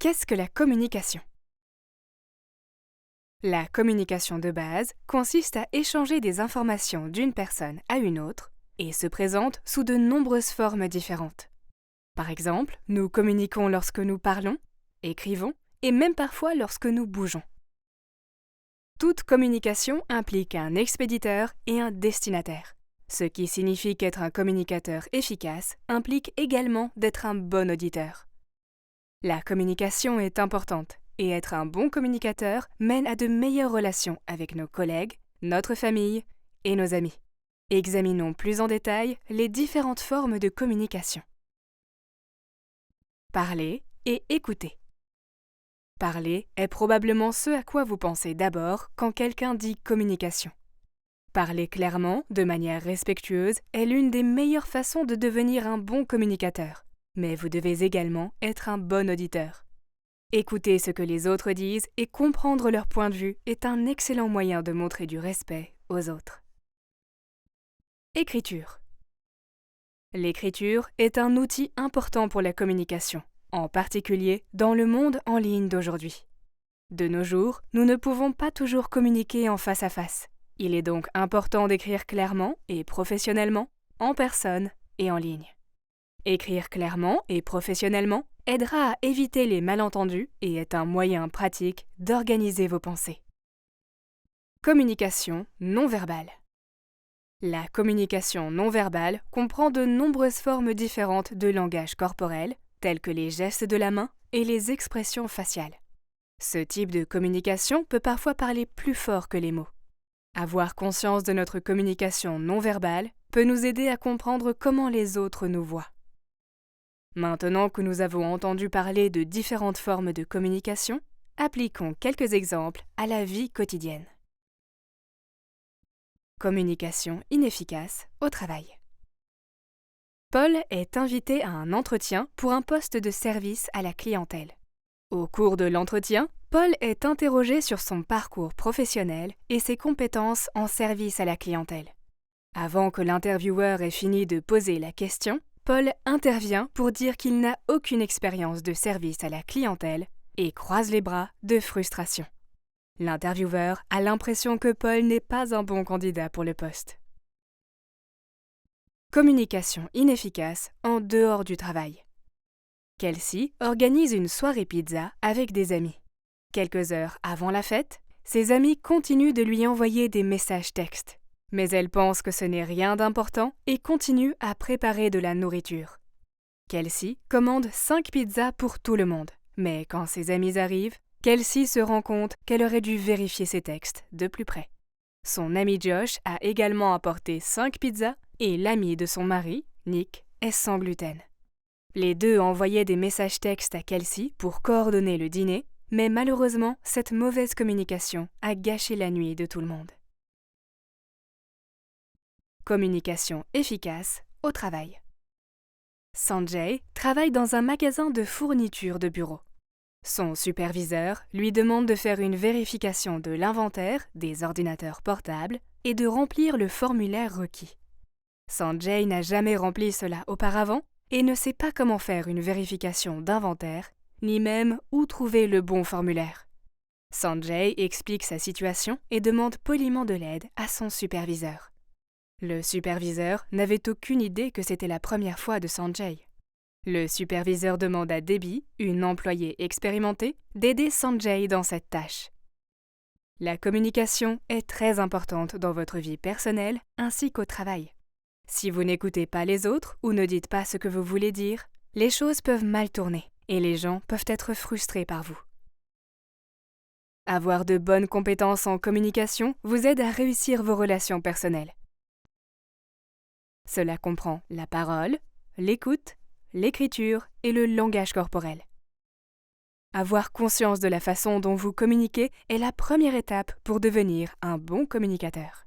Qu'est-ce que la communication? La communication de base consiste à échanger des informations d'une personne à une autre et se présente sous de nombreuses formes différentes. Par exemple, nous communiquons lorsque nous parlons, écrivons et même parfois lorsque nous bougeons. Toute communication implique un expéditeur et un destinataire, ce qui signifie qu'être un communicateur efficace implique également d'être un bon auditeur. La communication est importante et être un bon communicateur mène à de meilleures relations avec nos collègues, notre famille et nos amis. Examinons plus en détail les différentes formes de communication. Parler et écouter. Parler est probablement ce à quoi vous pensez d'abord quand quelqu'un dit communication. Parler clairement, de manière respectueuse, est l'une des meilleures façons de devenir un bon communicateur. Mais vous devez également être un bon auditeur. Écouter ce que les autres disent et comprendre leur point de vue est un excellent moyen de montrer du respect aux autres. Écriture. L'écriture est un outil important pour la communication, en particulier dans le monde en ligne d'aujourd'hui. De nos jours, nous ne pouvons pas toujours communiquer en face à face. Il est donc important d'écrire clairement et professionnellement, en personne et en ligne. Écrire clairement et professionnellement aidera à éviter les malentendus et est un moyen pratique d'organiser vos pensées. Communication non verbale. La communication non verbale comprend de nombreuses formes différentes de langage corporel, telles que les gestes de la main et les expressions faciales. Ce type de communication peut parfois parler plus fort que les mots. Avoir conscience de notre communication non verbale peut nous aider à comprendre comment les autres nous voient. Maintenant que nous avons entendu parler de différentes formes de communication, appliquons quelques exemples à la vie quotidienne. Communication inefficace au travail. Paul est invité à un entretien pour un poste de service à la clientèle. Au cours de l'entretien, Paul est interrogé sur son parcours professionnel et ses compétences en service à la clientèle. Avant que l'intervieweur ait fini de poser la question, Paul intervient pour dire qu'il n'a aucune expérience de service à la clientèle et croise les bras de frustration. L'intervieweur a l'impression que Paul n'est pas un bon candidat pour le poste. Communication inefficace en dehors du travail. Kelsey organise une soirée pizza avec des amis. Quelques heures avant la fête, ses amis continuent de lui envoyer des messages textes. Mais elle pense que ce n'est rien d'important et continue à préparer de la nourriture. Kelsey commande 5 pizzas pour tout le monde. Mais quand ses amis arrivent, Kelsey se rend compte qu'elle aurait dû vérifier ses textes de plus près. Son ami Josh a également apporté 5 pizzas et l'ami de son mari, Nick, est sans gluten. Les deux envoyaient des messages textes à Kelsey pour coordonner le dîner, mais malheureusement, cette mauvaise communication a gâché la nuit de tout le monde. Communication efficace au travail. Sanjay travaille dans un magasin de fournitures de bureau. Son superviseur lui demande de faire une vérification de l'inventaire des ordinateurs portables et de remplir le formulaire requis. Sanjay n'a jamais rempli cela auparavant et ne sait pas comment faire une vérification d'inventaire, ni même où trouver le bon formulaire. Sanjay explique sa situation et demande poliment de l'aide à son superviseur. Le superviseur n'avait aucune idée que c'était la première fois de Sanjay. Le superviseur demande à Debbie, une employée expérimentée, d'aider Sanjay dans cette tâche. La communication est très importante dans votre vie personnelle ainsi qu'au travail. Si vous n'écoutez pas les autres ou ne dites pas ce que vous voulez dire, les choses peuvent mal tourner et les gens peuvent être frustrés par vous. Avoir de bonnes compétences en communication vous aide à réussir vos relations personnelles. Cela comprend la parole, l'écoute, l'écriture et le langage corporel. Avoir conscience de la façon dont vous communiquez est la première étape pour devenir un bon communicateur.